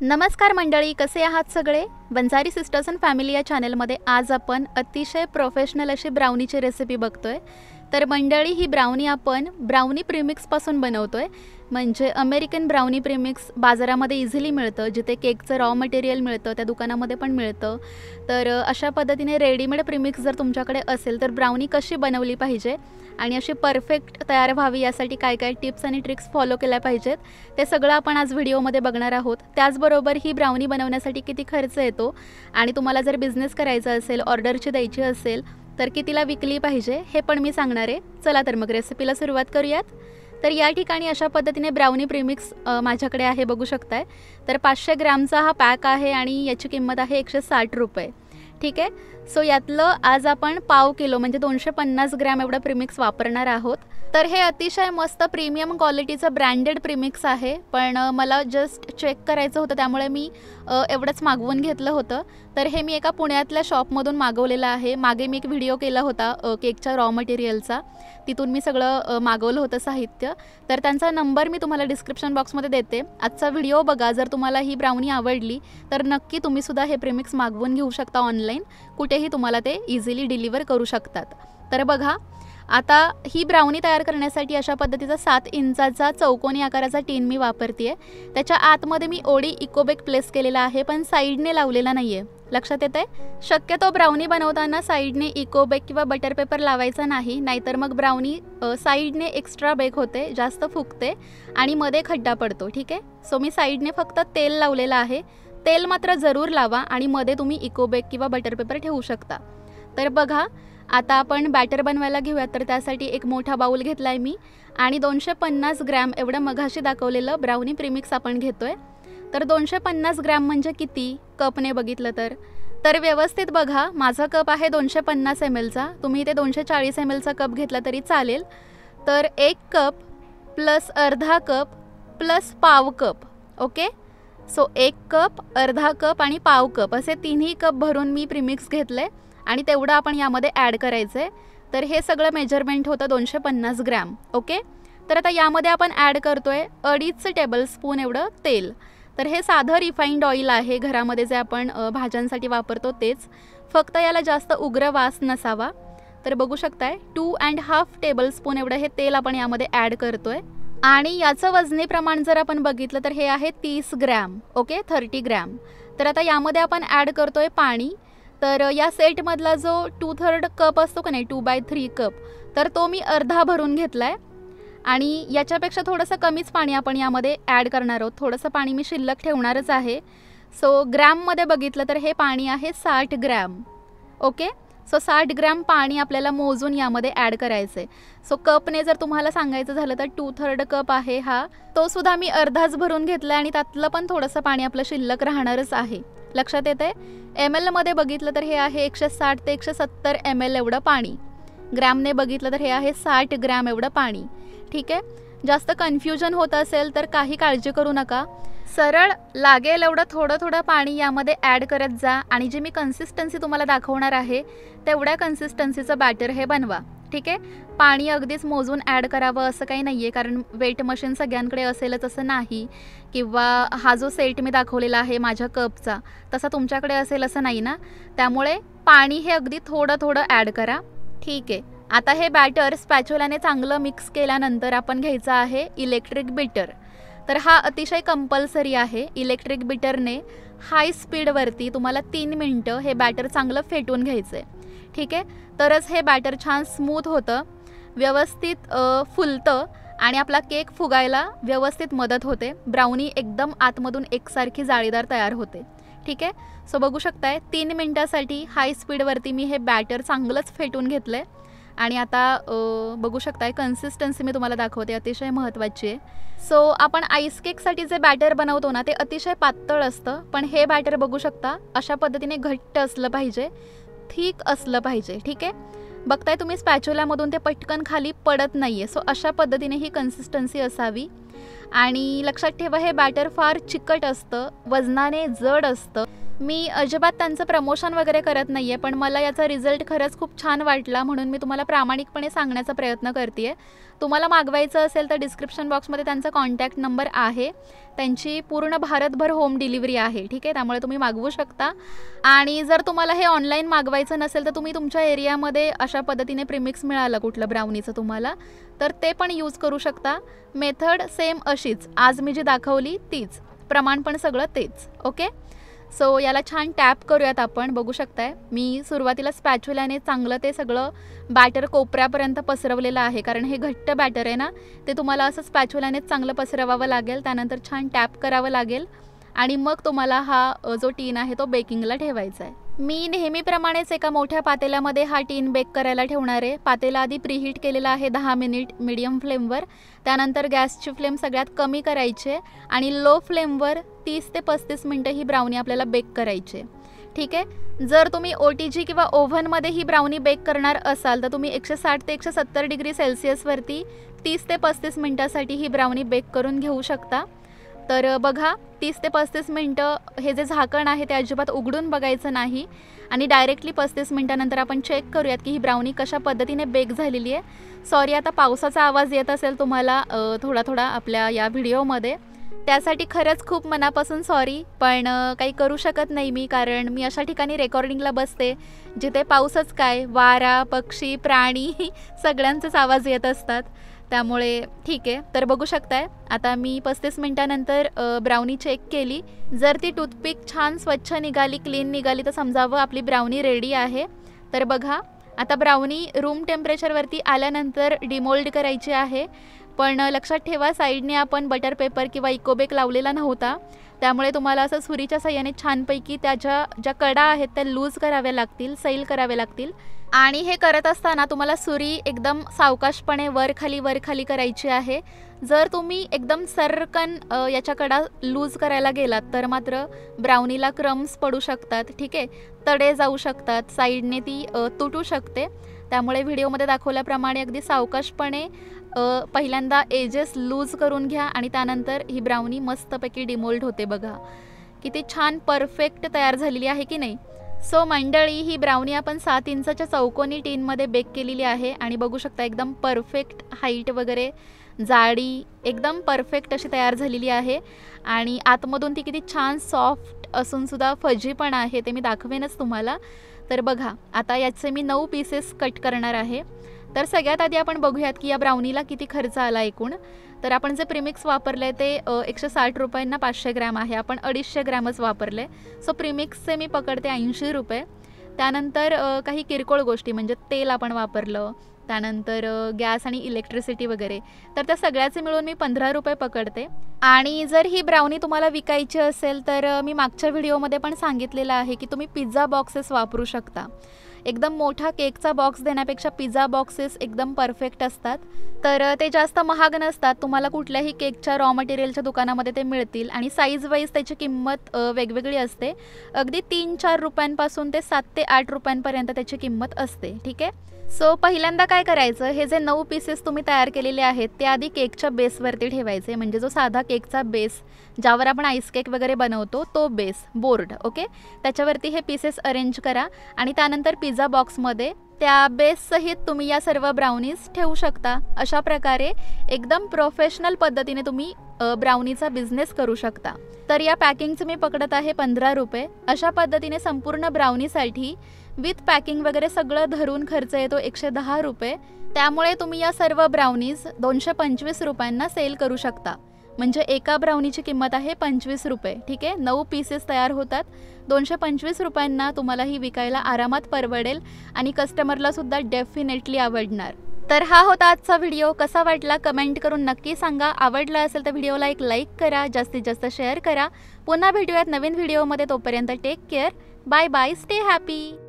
नमस्कार मंडळी, कसे आहात सगळे? बंजारी सिस्टर्स अँड फॅमिली या चॅनलमध्ये आज आपण अतिशय प्रोफेशनल अशी ब्राउनीची रेसिपी बघतोय। तर मंडळी, ही ब्राउनी आपण ब्राउनी प्रीमिक्सपासून बनवतोय। म्हणजे अमेरिकन ब्राउनी प्रीमिक्स बाजारामध्ये इझिली मिळतं, जिथे केकचं रॉ मटेरियल मिळतं त्या दुकानामध्ये पण मिळतं। तर अशा पद्धतीने रेडीमेड प्रीमिक्स जर तुमच्याकडे असेल तर ब्राउनी कशी बनवली पाहिजे आणि अशी परफेक्ट तयार व्हावी यासाठी काय काय टिप्स आणि ट्रिक्स फॉलो केल्या पाहिजेत ते सगळं आपण आज व्हिडिओमध्ये बघणार आहोत। त्याचबरोबर ही ब्राउनी बनवण्यासाठी किती खर्च येतो आणि तुम्हाला जर बिझनेस करायचा असेल, ऑर्डरची द्यायची असेल तर कितीला विकली पाहिजे हे पण मी सांगणार आहे। चला तर मग रेसिपीला सुरुवात करूयात। तर या ठिकाणी अशा पद्धतीने ब्राउनी प्रीमिक्स माझ्याकडे आहे, बघू शकताय। तर 500 ग्रॅमचा हा पॅक आहे आणि याची किंमत आहे 160 रुपये। ठीक आहे, सो यातलं आज आपण पाव किलो म्हणजे 250 ग्रॅम एवढं प्रीमिक्स वापरणार आहोत। तर हे अतिशय मस्त प्रीमियम क्वालिटीचं ब्रँडेड प्रीमिक्स आहे, पण मला जस्ट चेक करायचं होतं त्यामुळे मी एवढंच मागवून घेतलं होतं। तर हे मी एका पुण्यातल्या शॉपमधून मागवलेलं आहे। मागे मी एक व्हिडिओ केला होता केकच्या रॉ मटेरियलचा, तिथून मी सगळं मागवलं होतं साहित्य। तर त्यांचा नंबर मी तुम्हाला डिस्क्रिप्शन बॉक्समध्ये देते। आजचा व्हिडिओ बघा, जर तुम्हाला ही ब्राउनी आवडली तर नक्की तुम्ही सुद्धा हे प्रीमिक्स मागवून घेऊ शकता ऑनलाईन, कुठेही तुम्हाला ते इझिली डिलिव्हर करू शकतात। तर बघा, आता ही ब्राउनी तयार करण्यासाठी अशा पद्धतीचा 7 इंचाचा चौकोनी आकाराचा टीन मी वापरते। त्याच्या आतमध्ये मी ओडी इकोबेक प्लेस केलेला आहे, पण साईडने लावलेला नाही आहे। लक्षात येते? शक्यतो ब्राउनी बनवताना साईडने इकोबेक किंवा बटर पेपर लावायचा नाही, नाहीतर मग ब्राउनी साईडने एक्स्ट्रा बेक होते, जास्त फुगते आणि मध्ये खड्डा पडतो। ठीक आहे, सो मी साईडने फक्त तेल लावलेलं आहे। तेल मात्र जरूर लावा आणि मध्ये तुम्ही इकोबेक किंवा बटर पेपर ठेवू शकता। तर बघा, आता आपण बॅटर बनवायला घेऊयात। तर त्यासाठी एक मोठा बाउल घेतला आहे मी आणि 250 ग्रॅम एवढं मघाशी दाखवलेलं ब्राउनी प्रीमिक्स आपण घेतोय। तर 250 ग्रॅम म्हणजे किती कपने बघितलं तर व्यवस्थित बघा, माझा कप आहे 250 ml चा, तुम्ही ते 240 ml चा कप घेतला तरी चालेल। तर 1 कप प्लस अर्धा कप प्लस पाव कप, ओके। सो 1 कप, अर्धा कप आणि पाव कप असे तिन्ही कप भरून मी प्रीमिक्स घेतले आणि तेवढं आपण यामध्ये ॲड करायचं आहे। तर हे सगळं मेजरमेंट होतं 250 ग्रॅम, ओके। तर आता यामध्ये आपण ॲड करतोय 2.5 टेबलस्पून एवढं तेल। तर हे साधं रिफाईंड ऑइल आहे, घरामध्ये जे आपण भाज्यांसाठी वापरतो तेच, फक्त याला जास्त उग्र वास नसावा। तर बघू शकताय 2.5 टेबलस्पून एवढं हे तेल आपण यामध्ये ॲड करतोय आणि याचं वजनी प्रमाण जर आपण बघितलं तर हे आहे 30 ग्रॅम, ओके, 30 ग्रॅम। तर आता यामध्ये आपण ॲड करतोय पाणी। तर या सेटमधला जो 2/3 कप असतो का नाही, 2/3 कप, तर तो मी अर्धा भरून घेतला आहे आणि याच्यापेक्षा थोडंसं कमीच पाणी आपण यामध्ये ॲड करणार आहोत। थोडंसं पाणी मी शिल्लक ठेवणारच आहे। सो ग्रॅममध्ये बघितलं तर हे पाणी आहे 60 ग्रॅम, ओके। सो 60 ग्रॅम पाणी आपल्याला मोजून यामध्ये ॲड करायचं आहे। सो कपने जर तुम्हाला सांगायचं झालं तर 2/3 कप आहे हा, तो सुद्धा मी अर्धाच भरून घेतला आणि त्यातलं पण थोडंसं पाणी आपलं शिल्लक राहणारच आहे। लक्षात येते? ml मध्ये बघितलं तर हे आहे 160 ते 170 ml एवढं पाणी। ग्रॅमने बघितलं तर हे आहे 60 ग्रॅम एवढं पाणी। ठीक आहे, जास्त कन्फ्युजन होत असेल तर काही काळजी करू नका, सरळ लागेल एवढं थोडं थोडं पाणी यामध्ये ॲड करत जा आणि जी मी कन्सिस्टन्सी तुम्हाला दाखवणार आहे तेवढ्या कन्सिस्टन्सीचं बॅटर हे बनवा। ठीक आहे, पाणी अगदीच मोजून ॲड करावं असं काही नाही आहे, कारण वेट मशीन सगळ्यांकडे असेलच असं नाही, किंवा हा जो सेट मी दाखवलेला आहे माझ्या कपचा तसा तुमच्याकडे असेल असं नाही ना, त्यामुळे पाणी हे अगदी थोडं थोडं ॲड करा। ठीक आहे, आता हे बॅटर स्पॅच्युलाने चांगलं मिक्स केल्यानंतर आपण घ्यायचं आहे इलेक्ट्रिक बीटर। तर हा अतिशय कंपल्सरी आहे। इलेक्ट्रिक बीटरने हाय स्पीडवरती तुम्हाला 3 मिनटं हे बॅटर चांगलं फेटून घ्यायचं आहे। ठीक आहे, तरच हे बॅटर छान स्मूथ होतं, व्यवस्थित फुलतं आणि आपला केक फुगायला व्यवस्थित मदत होते। ब्राउनी एकदम आतमधून एकसारखी जाळीदार तयार होते। ठीक आहे, सो बघू शकताय 3 मिनटासाठी हाय स्पीडवरती मी हे बॅटर चांगलंच फेटून घेतलं आहे आणि आता बघू शकताय कन्सिस्टन्सी मी तुम्हाला दाखवते, अतिशय महत्त्वाची आहे। सो आपण आईस केकसाठी जे बॅटर बनवतो ना ते अतिशय पातळ असतं, पण हे बॅटर बघू शकता अशा पद्धतीने घट्ट असलं पाहिजे, थिक असलं पाहिजे। ठीक आहे, बघताय तुम्ही स्पॅच्युलामधून ते पटकन खाली पडत नाही आहे। सो अशा पद्धतीने ही कन्सिस्टन्सी असावी आणि लक्षात ठेवा हे बॅटर फार चिकट असतं, वजनाने जड असतं। मी अजिबात त्यांचं प्रमोशन वगैरे करत नाही आहे, पण मला याचा रिझल्ट खरंच खूप छान वाटला म्हणून मी तुम्हाला प्रामाणिकपणे सांगण्याचा प्रयत्न करते आहे. तुम्हाला मागवायचं असेल तर डिस्क्रिप्शन बॉक्समध्ये त्यांचा कॉन्टॅक्ट नंबर आहे. त्यांची पूर्ण भारतभर होम डिलिव्हरी आहे, ठीक आहे. त्यामुळे तुम्ही मागवू शकता. आणि जर तुम्हाला हे ऑनलाईन मागवायचं नसेल तर तुम्ही तुमच्या एरियामध्ये अशा पद्धतीने प्रीमिक्स मिळालं कुठलं ब्राउनीचं तुम्हाला, तर ते पण यूज करू शकता. मेथड सेम अशीच, आज मी जी दाखवली तीच, प्रमाण पण सगळं तेच. ओके, सो याला छान टॅप करूयात आपण. बघू शकताय मी सुरुवातीला स्पॅच्युलाने चांगलं ते सगळं बॅटर कोपऱ्यापर्यंत पसरवलेलं आहे, कारण हे घट्ट बॅटर आहे ना, ते तुम्हाला असं स्पॅच्युलानेच चांगलं पसरवावं लागेल. त्यानंतर छान टॅप करावं लागेल आणि मग तुम्हाला हा जो टीन आहे तो बेकिंगला ठेवायचा आहे. मी नेहमीप्रमाणेच एका मोठ्या पातेल्यामध्ये हा टीन बेक करायला ठेवणार आहे. पातेला आधी प्रीहीट केलेला आहे 10 मिनिट मीडियम फ्लेमवर. त्यानंतर गॅसची फ्लेम सगळ्यात कमी करायची आणि लो फ्लेमवर 30 ते 35 मिनटं ही ब्राउनी आपल्याला बेक करायची, ठीक आहे. जर तुम्ही OTG किंवा ओव्हनमध्ये ही ब्राउनी बेक करणार असाल तर तुम्ही 160 ते 170 डिग्री सेल्सिअसवरती 30 ते 35 मिनटासाठी ही ब्राउनी बेक करून घेऊ शकता. तर बघा 30 ते 35 मिनटं हे जे झाकण आहे ते अजिबात उघडून बघायचं नाही आणि डायरेक्टली 35 मिनटानंतर आपण चेक करूयात की ही ब्राउनी कशा पद्धतीने बेक झालेली आहे. सॉरी, आता पावसाचा आवाज येत असेल तुम्हाला थोडा थोडा आपल्या या व्हिडिओमध्ये, त्यासाठी खरंच खूप मनापासून सॉरी. पण काही करू शकत नाही मी, कारण मी अशा ठिकाणी रेकॉर्डिंगला बसते जिथे पाऊसच काय, वारा, पक्षी, प्राणी सगळ्यांचेच आवाज येत असतात. त्यामुळे ठीक आहे. तर बघू शकताय आता मी 35 मिनटानंतर ब्राउनी चेक केली. जर ती टूथपिक छान स्वच्छ निघाली, क्लीन निघाली तर समजावं आपली ब्राउनी रेडी आहे. तर बघा आता ब्राउनी रूम टेम्परेचरवरती आल्यानंतर डिमोल्ड करायची आहे. पण लक्षात ठेवा साईडने आपण बटर पेपर किंवा इकोबेक लावलेला नव्हता, त्यामुळे तुम्हाला असं सुरीच्या साह्याने छानपैकी त्याच्या ज्या कडा आहेत त्या लूज कराव्या लागतील, सैल कराव्या लागतील. आणि हे करत असताना तुम्हाला सुरी एकदम सावकाशपणे वर खाली करायची आहे. जर तुम्ही एकदम सरकन याच्या कडा लूज करायला गेलात तर मात्र ब्राउनीला क्रम्स पडू शकतात, ठीक आहे. तडे जाऊ शकतात, साईडने ती तुटू शकते. त्यामुळे व्हिडिओमध्ये दाखवल्याप्रमाणे अगदी सावकाशपणे पहिल्यांदा एजेस लूज करून घ्या आणि त्यानंतर ही ब्राउनी मस्तपैकी डिमोल्ड होते. बघा किती छान परफेक्ट तयार झालेली आहे की नाही. सो मंडळी, ही ब्राउनी आपण 7 इंचाच्या चौकोनी टीनमध्ये बेक केलेली आहे आणि बघू शकता एकदम परफेक्ट हाईट वगैरे, जाडी एकदम परफेक्ट अशी तयार झालेली आहे. आणि आतमधून ती किती छान सॉफ्ट असूनसुद्धा फजी पण आहे, ते मी दाखवेनच तुम्हाला. तर बघा आता याचे मी 9 पीसेस कट करणार आहे. तर सगळ्यात आधी आपण बघूयात की या ब्राउनीला किती खर्च आला एकूण. तर आपण जे प्रीमिक्स वापरले आहे ते 160 रुपयांना 500 ग्रॅम आहे. आपण 250 ग्रॅमच वापरले. सो प्रीमिक्सचे मी पकडते 80 रुपये. त्यानंतर काही किरकोळ गोष्टी म्हणजे तेल आपण वापरलं, त्यानंतर गॅस आणि इलेक्ट्रिसिटी वगैरे, तर त्या सगळ्याचे मिळून मी 15 रुपये पकडते. आणि जर ही ब्राउनी तुम्हाला विकायची असेल तर मी मागच्या व्हिडिओमध्ये पण सांगितलेलं आहे की तुम्ही पिझ्झा बॉक्सेस वापरू शकता. एकदम मोठा केकचा बॉक्स देण्यापेक्षा पिझ्झा बॉक्सेस एकदम परफेक्ट असतात. तर ते जास्त महाग नसतात, तुम्हाला कुठल्याही केकच्या रॉ मटेरियलच्या दुकानामध्ये ते मिळतील आणि साईज वाईज त्याची किंमत वेगवेगळी असते. अगदी 3-4 रुपयांपासून ते 7 ते 8 रुपयांपर्यंत त्याची किंमत असते, ठीक आहे. सो पहिल्यांदा काय करायचं, हे जे 9 पीसेस तुम्ही तयार केलेले आहेत ते आधी केकच्या बेसवरती ठेवायचे. म्हणजे जो साधा केकचा बेस ज्यावर आपण आईस केक वगैरे बनवतो तो बेस बोर्ड, ओके, त्याच्यावरती हे पीसेस अरेंज करा आणि त्यानंतर पिझ्झा बॉक्समध्ये त्या बेससहित तुम्ही या सर्व ब्राउनीज ठेवू शकता. अशा प्रकारे एकदम प्रोफेशनल पद्धतीने तुम्ही ब्राउनीचा बिझनेस करू शकता. तर या पॅकिंगचं मी पकडत आहे 15 रुपये. अशा पद्धतीने संपूर्ण ब्राउनीसाठी विथ पॅकिंग वगैरे सगळं धरून खर्च येतो 110 रुपये. त्यामुळे तुम्ही या सर्व ब्राउनीज 225 रुपयांना सेल करू शकता. म्हणजे एका ब्राउनीची किंमत आहे 25 रुपये, ठीक आहे. 9 पीसेस तयार होतात. 225 रुपयांना तुम्हाला ही विकायला आरामात परवडेल आणि कस्टमरला सुद्धा डेफिनेटली आवडणार. तर हा होता आजचा व्हिडिओ. कसा वाटला कमेंट करून नक्की सांगा. आवडला असेल तर व्हिडिओला एक लाईक करा, जास्तीत जास्त शेअर करा. पुन्हा भेटूयात नवीन व्हिडिओमध्ये. तोपर्यंत take care, bye bye, stay happy.